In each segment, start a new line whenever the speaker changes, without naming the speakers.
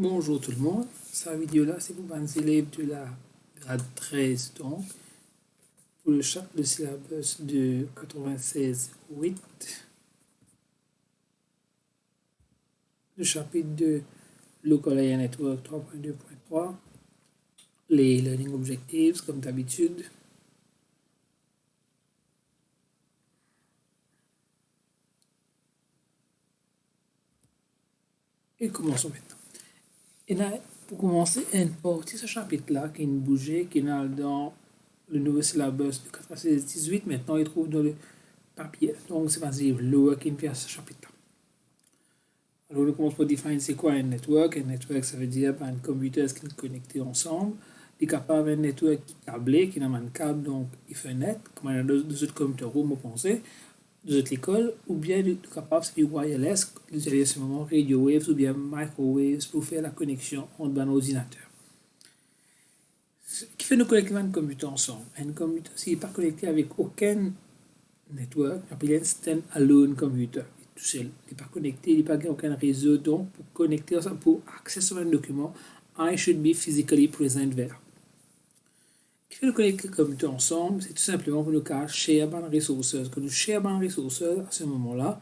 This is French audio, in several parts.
Bonjour tout le monde, cette vidéo-là c'est pour les élèves de la grade 13 donc, pour le syllabus de 96-8, le chapitre de Local Area Network 3.2.3, les Learning Objectives comme d'habitude. Et commençons maintenant. Et là, pour commencer, une partie de ce chapitre-là qui est bougé, qui est dans le nouveau syllabus de 96-18, maintenant il trouve dans le papier. Donc c'est basé le working via ce chapitre-là. Alors, on commence par définir c'est quoi un network. Un network, ça veut dire un computer qui est connecté ensemble. Il est capable d'un network qui est câblé, qui n'a pas de câble, donc il fait net, comme on a deux autres computers, vous pensez, deux autres écoles, ou bien il est capable de wireless, d'utiliser ce moment radio waves ou bien microwaves pour faire la connexion entre un ordinateur. Ce qui fait nous connecter un computer ensemble. Un computer, s'il n'est pas connecté avec aucun network, on appelle un stand-alone computer. Tout seul, il n'est pas connecté, il n'est pas aucun réseau, donc pour connecter, pour accéder à un document, I should be physically present there. Ce qui fait nous connecter les computers ensemble, c'est tout simplement pour nous share des ressources. Quand nous share des ressources, à ce moment-là,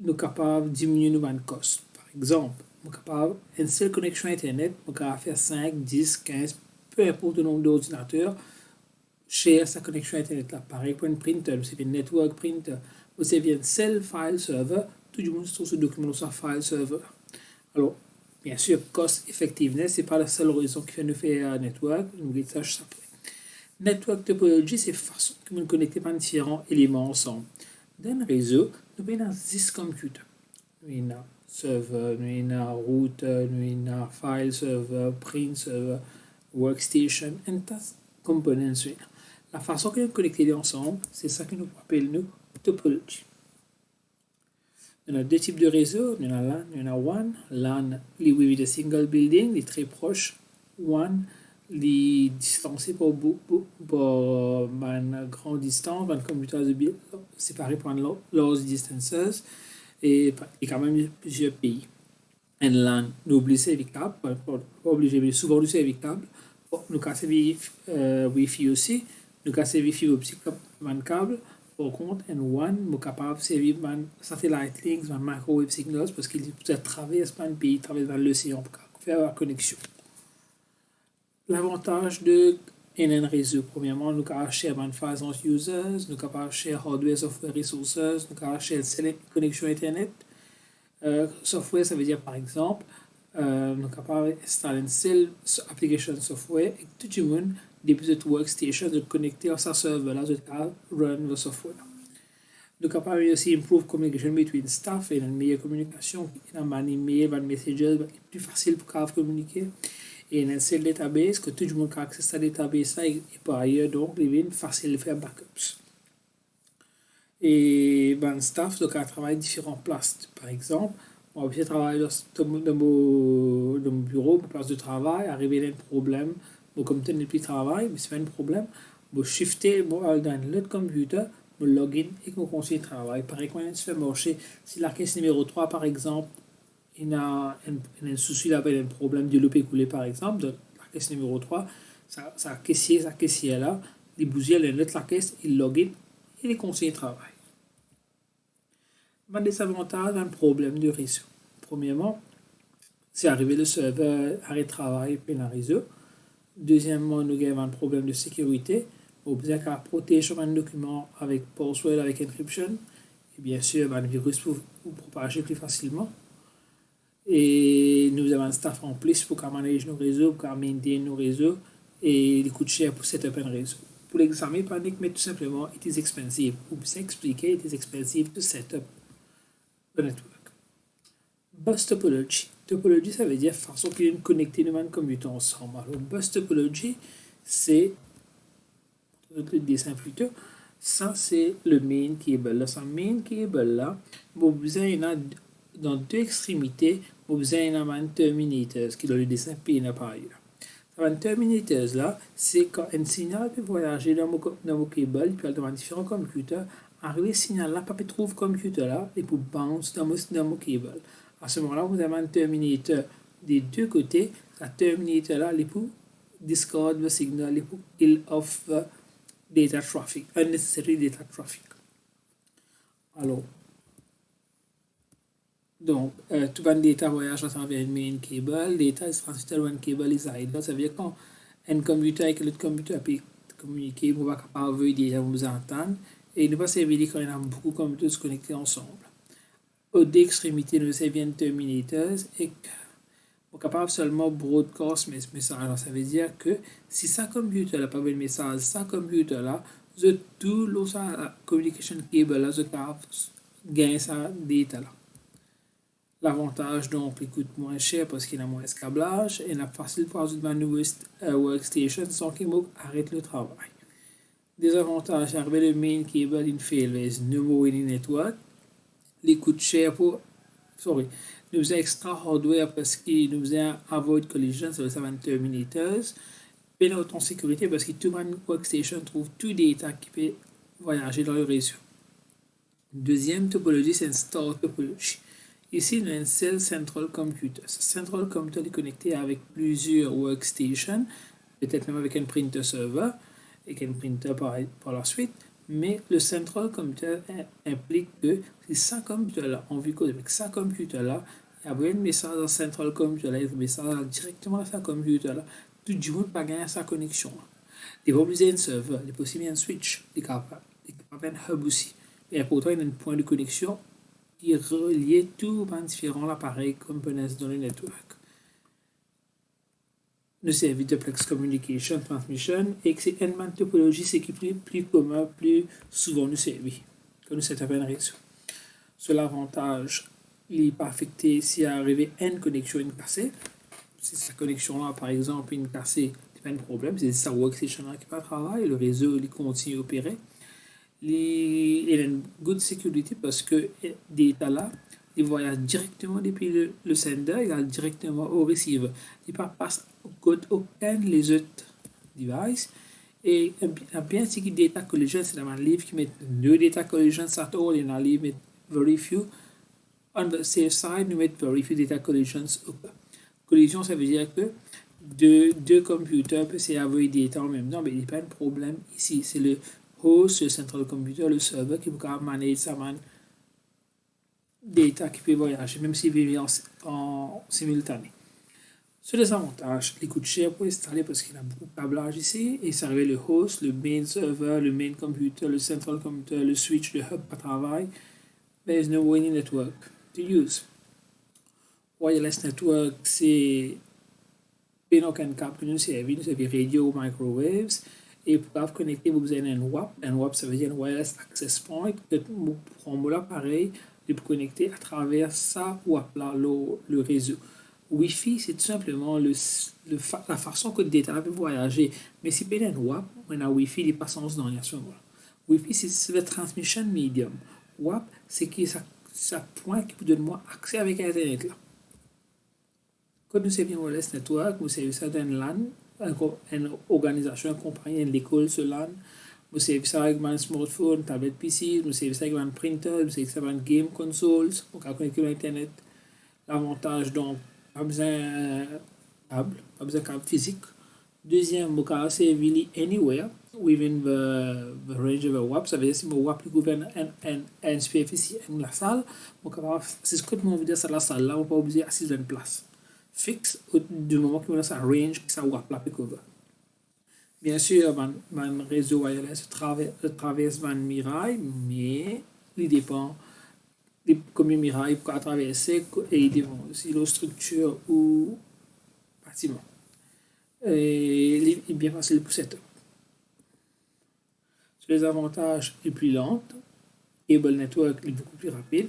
nous sommes capables de diminuer nos costs. Par exemple, nous sommes capables, une seule connexion Internet, nous sommes capables de faire 5, 10, 15, peu importe le nombre d'ordinateurs, share sa connexion Internet là. Pareil pour un printer, vous savez, un network printer, vous savez, un seul file server, tout le monde se trouve ce document dans sa file server. Alors, bien sûr, cost effectiveness, ce n'est pas la seule raison qui fait nous faire un network, nous allons ça après. Network topology, c'est la façon que nous connectons différents éléments ensemble. Dans le réseau, nous avons 10 computers. Nous avons server, nous avons router, nous avons file server, print server, workstation, et tas de components. La façon que nous connectons ensemble, c'est ça que nous appelons topology. Il y a deux types de réseaux, il y en a LAN, il y en a WAN. LAN, les de single building, les très proches. WAN, les distancés par une grande distance, un computer séparé par large distances, et quand même plusieurs pays. Un LAN, nous obligés avec câble, pas obligé, mais souvent nous avec câble. Nous cassons Wi-Fi aussi, nous cassons Wi-Fi optique un câble. Par contre, un WAN, nous sommes capables de servir un satellite links, un microwave signals, parce qu'il traverse pas un pays, traverse dans l'océan pour faire la connexion. L'avantage de un réseau, premièrement, nous avons share une phase entre users, nous avons share hardware, software, resources, nous avons share une connexion Internet. Software, ça veut dire par exemple, nous sommes capables d'installer une seule application software et tout le monde, depuis cette workstation, de connecter à sa serveur, là, de run le software. Nous sommes capables aussi improve communication between staff et une meilleure communication, un email, un messages, plus facile pour communiquer. Et un seul database, que tout le monde a accès à ce database et par ailleurs, donc, il est facile de faire backups. Et ben, staff, donc, a travaillé à différentes places. Par exemple, moi, je travaille dans mon bureau, ma place de travail, arrivé à un problème, bon, comme tu n'as plus de travail, mais c'est pas un problème, je shifter dans un autre computer, je login et je continue de travail. Pareil, quand on se fait marcher, si la caisse numéro 3, par exemple, il y a un souci là, un problème de l'eau coulé par exemple, de la caisse numéro 3, sa caissière là, il bousille, elle note la caisse, il login et il continue de travail. Un désavantage d'un problème de réseau. Premièrement, c'est arrivé le serveur arrêt de travail et un réseau. Deuxièmement, nous avons un problème de sécurité. On besoin qu'à protéger un document avec password, avec encryption. Et bien sûr, un virus pour propager plus facilement. Et nous avons un staff en plus pour manager nos réseaux, pour maintenir nos réseaux. Et il coûte cher pour setup un réseau. Pour l'examen, panique, mais tout simplement, it is expensive. Pour vous expliquer, it is expensive to set up the network. Bus topology. Topology, ça veut dire façon qu'il y a connecter nos computers ensemble. Alors, bus topology, c'est, le dessin plutôt, ça c'est le main cable. Là, ce main cable là, vous besoin il y en a dans deux extrémités, vous besoin il y en a un terminator qui est dans le dessin P par ailleurs. Un terminator là, c'est quand un signal peut voyager dans mon cable, puis aller dans différents computers. Arrivé ce signal là, pas peut trouver computer là et pour bounce dans mon cable. À ce moment-là, vous avez un terminator des deux côtés, ça termine là, les pour discard the signal, les pour kill off data traffic, unnecessary data traffic. Alors, donc, tout le data voyage à travers une main cable, data is transmitted when cable is idle. Ça veut dire quand un computer avec l'autre computer peut communiquer, on va capable de data, on vous entendre, et il ne va pas servir quand il y a beaucoup de computers connectés ensemble. Au d'extrémité, nous servions terminators et on est capable seulement broadcast mes messages. Alors, ça veut dire que si ça computer n'a pas de message, ça computer là, tout l'autre communication cable là, je gagne ça data là. L'avantage, donc, il coûte moins cher parce qu'il a moins de câblage et il est facile pour ajouter une nouvelle workstation sans qu'il arrête le travail. Désavantage, arriver le main cable in failure, no winning network. Les coûts cher pour, nous faisons extra hardware parce qu'il nous faisait avoid collision, ça veut dire terminators. Et en sécurité parce que tout le workstation trouve tout data qui peut voyager dans le réseau. Deuxième topologie, c'est une star topologie. Ici, nous avons un seul central computer. Ce central computer est connecté avec plusieurs workstations, peut-être même avec un printer server et un printer par la suite. Mais le central computer implique que si ça computer-là, on vit avec ça computer-là, il y a un message dans le central computer-là, il y a un message directement dans sa computer-là, tout le monde pas gagner sa connexion. Il va besoin un serveur, il peut aussi un switch, il peut un hub aussi. Et pourtant, il y a un point de connexion qui relie tous les différents appareils components dans le network. Nous services de Plex Communication Transmission et que c'est une topologie, c'est qui est plus commun, plus souvent nous servit que nous sommes un réseau. Sur l'avantage, il n'est pas affecté s'il y a arrivé une connexion une cassée. Si cette connexion-là, par exemple, une cassée, c'est pas un problème, c'est sa workstation-là qui pas travailler, le réseau il continue à opérer. Il y a une bonne sécurité parce que des data là, il voyage directement depuis le sender, il va directement au receiver. Il ne passe aucun des autres devices. Et bien si data collision, c'est un livre qui met no data collisions at all, et un livre met very few. On the safe side, nous mettons very few data collisions. Collision, ça veut dire que deux computers peuvent avoir des data en même temps, mais il n'y a pas de problème ici. C'est le host, le central computer, le serveur qui peut manager sa data qui peut voyager, même s'il vit en simultané. Sur les avantages, il coûte cher pour installer parce qu'il y a beaucoup de câblage ici, et ça arrive le host, le main server, le main computer, le central computer, le switch, le hub à travail. There is no winning network to use. Wireless network, c'est pas aucun câble que nous servons, nous servons radio, microwaves, et pour pouvoir connecter, vous avez un WAP. Un WAP, ça veut dire un Wireless Access Point, que vous prenez l'appareil et vous connecter à travers ça WAP là, le réseau. Wi-Fi, c'est tout simplement la façon que le data peut voyager. Mais si vous avez un WAP, on a Wi-Fi, il passe en ce moment-là. Wi-Fi, c'est le transmission medium. WAP, c'est que ça point qui vous donne moi accès avec Internet là. Quand nous servions Wireless Network, nous servions ça d'un LAN, une organisation, une compagnie, une école sur LAN. Nous servions ça avec un smartphone, tablette PC, nous servions ça avec un printer, nous servions ça avec un game consoles, on peut connecter à Internet. L'avantage, donc, pas besoin de câble, pas besoin de câble physique. Deuxième, on peut servir anywhere within the range of a WAP. Ça veut dire si mon WAP gouverne une superficie dans la salle, c'est ce que je veux dire, c'est la salle là, on peut obliger à assis dans une place fixe du moment qu'on a sa range, que ça WAP là peut couvrir. Bien sûr, mon réseau wireless traverse mon miraille, mais il dépend de combien de mirailles pour traverser et il dépend aussi de la structure ou bâtiment. Et il est bien facile pour setup. Sur les avantages, il est plus lent, cable network est beaucoup plus rapide.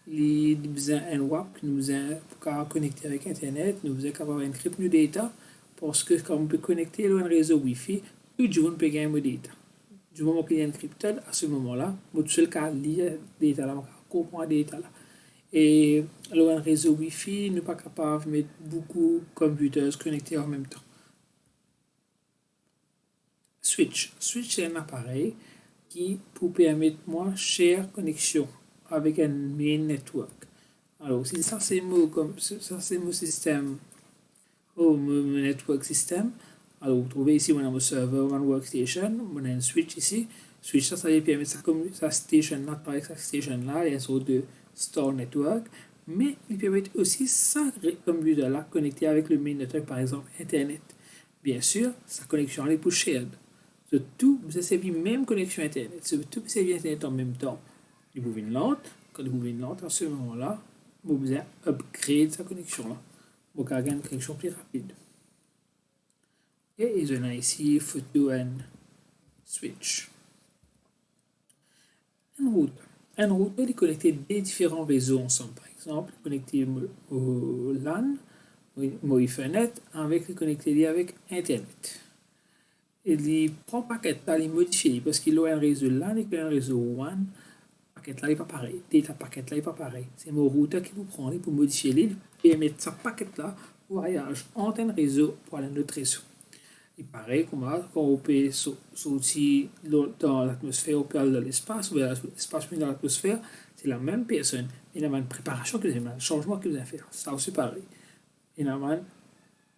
Il besoin un WAP, nous besoin pour connecter avec Internet, nous besoin d'avoir un crypto data parce que quand on peut connecter à un réseau Wi-Fi, tout le monde peut gagner des data. Du moment qu'il y a encrypted, à ce moment-là, votre seul cas lire des data là, comprendre des data là. Et alors un réseau Wi-Fi n'est pas capable de mettre beaucoup de computers connectés en même temps. Switch, c'est un appareil qui peut permettre moins chère connexion avec un main network. Alors, si ça c'est mon système Mon network system. Alors, vous trouvez ici mon server, mon workstation, mon switch ici. Switch, ça lui permet sa station là, avec sa station là, et une sorte de store network. Mais il permet aussi sa computer là connecté avec le main network, par exemple Internet. Bien sûr, sa connexion est pour shared. C'est tout, vous servir même connexion Internet. C'est tout servir Internet en même temps. Vous pouvez une lente. Quand vous pouvez une lente, à ce moment-là, vous pouvez upgrade sa connexion là. Vous pouvez avoir une connexion plus rapide. Et je ai ici photo and switch. Un routeur est connecté des différents réseaux ensemble. Par exemple, connecté au LAN, au Ethernet, avec connecté avec Internet. Il prend paquet là, il modifie parce qu'il a un réseau LAN et un réseau WAN. Paquet là n'est pas pareil. Data paquet là n'est pas pareil. C'est mon routeur qui vous prend pour modifier l'île et mettre sa paquet là voyage entre un réseau pour aller à un autre réseau. Il paraît quand on peut sortir dans l'atmosphère, on peut aller dans l'espace, ou l'espace dans l'atmosphère, c'est la même personne. Il y a une préparation que vous avez, un changement que vous avez fait. Ça aussi pareil. Il y a un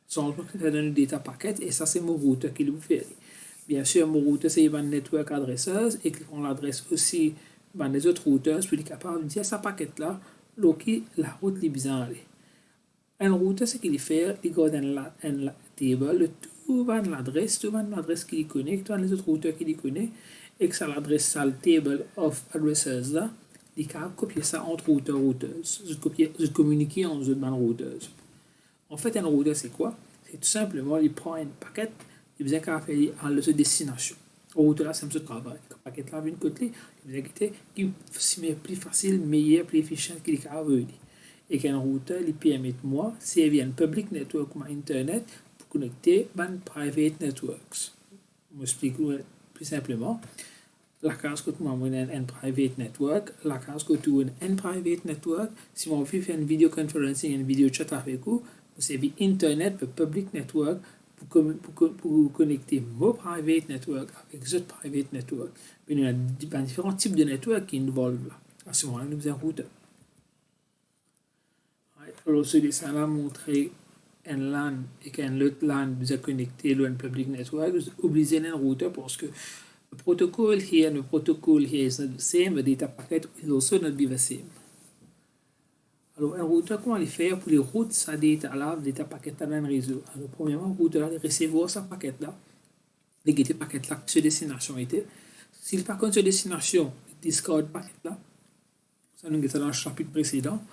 changement que vous avez donné data packet, et ça c'est mon routeur qui le fait. Bien sûr, mon routeur c'est une network adresseuse, et qui prend l'adresse aussi les autres routeurs, puis il est capable de dire ça paquet là, la route est bien allée. Un routeur, ce qu'il fait, il garde un table, tout va dans l'adresse qu'il connecte, tout les autres routeurs qu'il connaît, et que ça l'adresse ça, le table of addresses là, il peut copier ça entre routeuses. Je communiquer entre les routeuses. En fait, un routeur, c'est quoi? C'est tout simplement, il prend un paquet, il vient qu'à faire à la destination. Le routeur là, c'est un petit travail. Le paquet là, vient de côté, il vient qui est plus facile, meilleur, plus efficient qu'il est capable. Et qu'un routeur il permet moi, si un public network comme Internet, pour connecter ban private networks. Je m'explique plus simplement. La case que tu as un private network, la case que tu as un private network, si on veut faire une video conferencing, une video chat avec vous, vous savez Internet, le public network, pour connecter mon private network avec ce private network. Il y a différents types de networks qui involvent là. À ce moment-là, nous avons un routeur. Alors, ce dessin-là montre un LAN et qu'un autre LAN vous a connecté à un public network. Vous oubliez un routeur parce que the protocol here is not the same, the data packet is also not be the same. Alors, un routeur, comment il fait pour les routes sa data-là, data packet dans un réseau? Alors, premièrement, le routeur, il recevoir sa paquet-là, il guette paquet-là sur destination était. S'il pas contre sur destination, il discard paquet-là. Ça nous guette dans le chapitre précédent.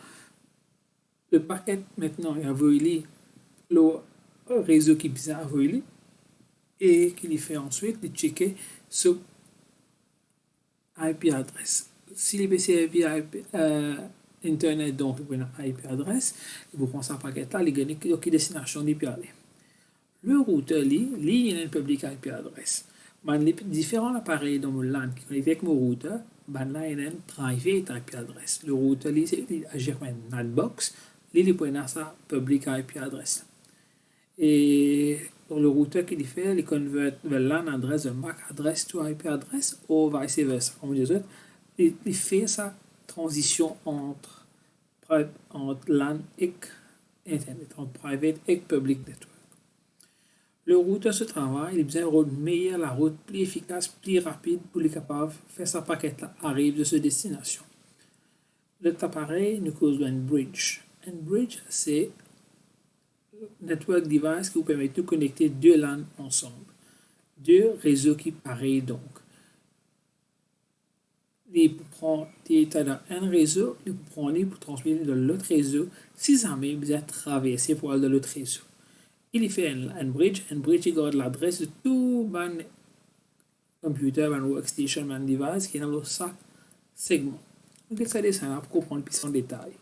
Le paquet maintenant est envoyé le réseau qui est envoyé et qu'il fait ensuite de checker ce IP adresse. Si les PC via Internet, donc une IP adresse, vous prenez ce paquet là, il gagne quelle destination il peut aller. Le routeur, il a une public IP adresse. Les différents appareils dans mon LAN qui connectent avec mon routeur, là, il a une private IP adresse. Le routeur, il agit comme un NATbox. Il peut avoir sa public IP adresse. Et pour le routeur qu'il fait, il convert le LAN adresse de MAC adresse to IP adresse ou vice versa. Comme je disais, il fait sa transition entre LAN et Internet, entre private et public network. Le routeur se travaille, il a besoin de route meilleure, la route plus efficace, plus rapide pour être capable de faire sa paquette là, arrive de sa destination. L'autre appareil nous cause un bridge. Un bridge, c'est un network device qui vous permet de connecter deux LAN ensemble. Deux réseaux qui pareillent donc. Il prend l'état dans un réseau, il prend les pour transmettre dans l'autre réseau, si jamais vous êtes traversé pour aller dans l'autre réseau. Il fait un bridge il garde l'adresse de tout le computer, le workstation, le device qui est dans chaque segment. Donc, ça descend pour comprendre plus en détail.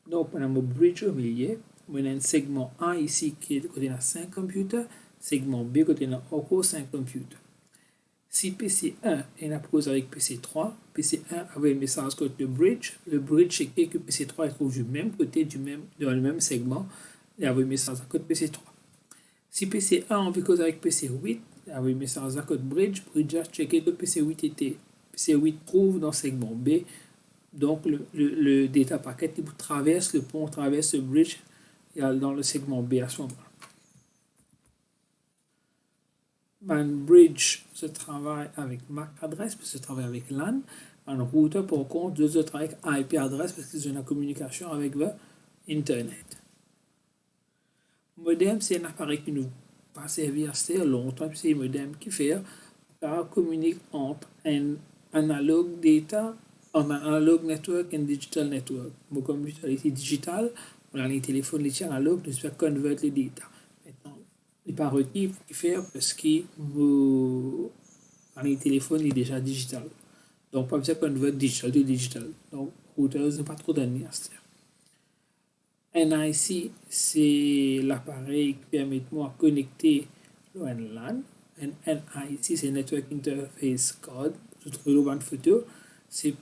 Donc, on a un bridge au milieu. On a un segment A ici qui contient 5 computers, segment B qui contient encore 5 computers. Si PC1 est apposé avec PC3, PC1 avait un message côté le bridge check que PC3 est trouve du même côté, dans le même segment, il y avait un message à côté PC3. Si PC1 envie cause avec PC8, il y avait un message à côté bridge a checké que PC8 était. PC8 trouve dans le segment B. Donc, le data packet traverse le pont, traverse le bridge dans le segment B à ce moment-là. bridge se travaille avec MAC adresse, puis se travaille avec LAN. Un routeur, par contre, doit se travailler avec IP adresse parce qu'ils ont une communication avec le Internet. Modem, c'est un appareil qui nous pas servi assez longtemps, puis c'est un modem qui fait communique entre un analog data, un analog network et un digital network. Mon computer est digital, on a les téléphones les analogues, nous faire convertir les data. Maintenant, les pas requis qui faire parce que les téléphones est déjà digital. Donc, pas besoin de convertir digital de digital. Donc, routeurs n'est pas trop donné à ce NIC, c'est l'appareil qui permet de moi connecter le LAN. NIC, c'est Network Interface Code. Je trouve le bonne photo. C'est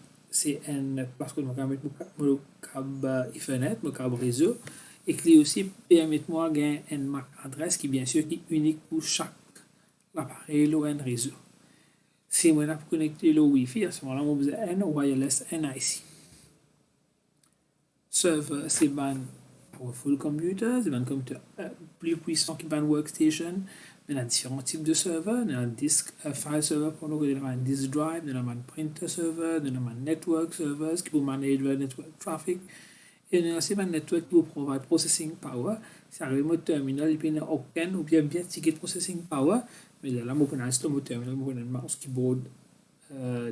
un, parce que je vais mettre mon câble Ethernet, mon câble réseau. Et qui aussi permet de moi gagner une MAC adresse qui, bien sûr, est unique pour chaque appareil, le réseau. Si on a connecté le Wi-Fi, à ce moment-là, on besoin un wireless NIC. Server, c'est un powerful computer, c'est un computer plus puissant qu'un workstation. Il y a différents types de serveurs. Il y a un disk file server pour nous, il y a un disk drive, il y a un printer server, il y a un network server qui peut manager le network traffic. Et il y a aussi un network qui peut provide processing power. C'est un remote terminal, il n'y a aucun ou bien ticket processing power. Mais là, on peut installer le terminal, on peut un mouse keyboard,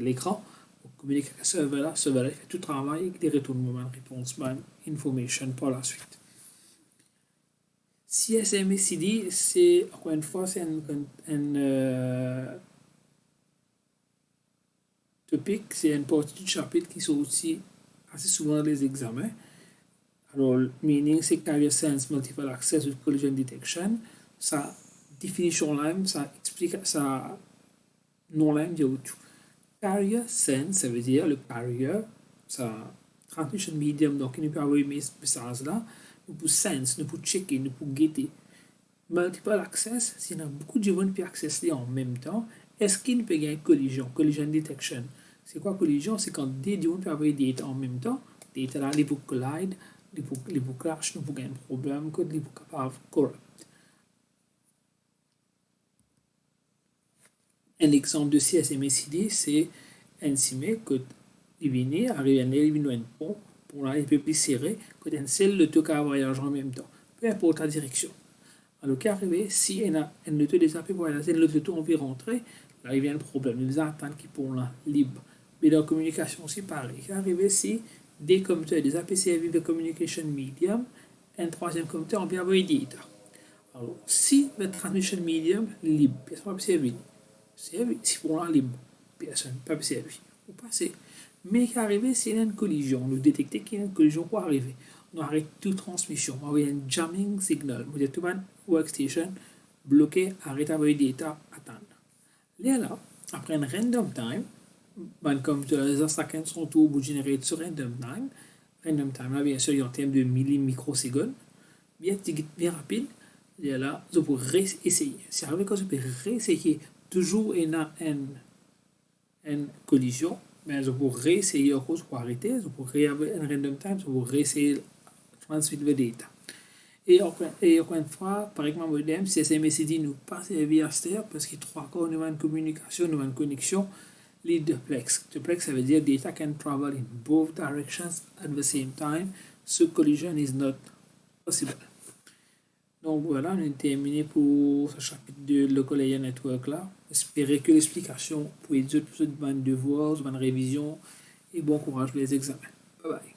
l'écran. Pour communiquer avec le serveur-là, il fait tout le travail et il retourne le moment de réponse, information par la suite. CSMACD, c'est, encore une fois, c'est un topic, c'est une partie du chapitre qui sont aussi assez souvent dans les examens. Alors, meaning, c'est Carrier Sense Multiple Access with Collision Detection. Sa définition là, ça explique, ça non là, dit tout. Carrier Sense, ça veut dire le carrier, ça transmission medium, donc il nous peut avoir mes messages là. Nous pouvons sense, nous pouvons checker, nous pouvons guetter. Multiple access, s'il y a beaucoup de gens qui peuvent accéder en même temps, est-ce qu'il peut y avoir collision, collision detection? C'est quoi collision? C'est quand des gens peuvent avoir des data en même temps, des data là, les peuvent collide, les peuvent crash, nous pouvons avoir un problème, les peuvent capables corrupt. Un exemple de CSMACD, c'est un CIME que il arrive à un pont, pour là, il peut plus serré, que un seul le tout voyage en même temps, peu importe la direction. Alors, qui arrive, si on a un auto des AP voyager, l'auto on veut rentrer, là, il y a un problème, il y a des attentes qui sont là, libres. Mais dans la communication, c'est pareil. Qui arrive, si des computers, des AP services de communication medium, un troisième computer, on peut avoir des data. Alors, si le transmission medium libre, personne ne peut servir. Si pour la libre, personne ne peut servir. Vous passez. Mais qui arrive, c'est une collision. Nous détectons qu'il y a une collision pour arriver. On arrête toute transmission. On a un jamming signal. Vous êtes tout le workstation bloqué, arrête avec des data, attendre. Là, après un random time, comme les instructions sont tout pour générer sur random time, là, bien sûr, en termes de microsecondes, bien rapide. Là, vous pouvez réessayer. Si arrive que vous pouvez réessayer, toujours une collision, mais vous pouvez réessayer à cause pour arrêter, vous pouvez avoir un random time, vous pouvez réessayer de transmettre le data. Et encore une fois, par exemple, modem, CSMACD nous pas servi à ce parce qu'il y a trois cas, nous avons une communication, nous avons une connexion, les duplex. Duplex, ça veut dire data can travel in both directions at the same time, so collision is not possible. Donc voilà, on a terminé pour ce chapitre de Local Area Network là. J'espère que l'explication pour les autres bonnes devoirs, bonnes révisions et bon courage pour les examens. Bye bye.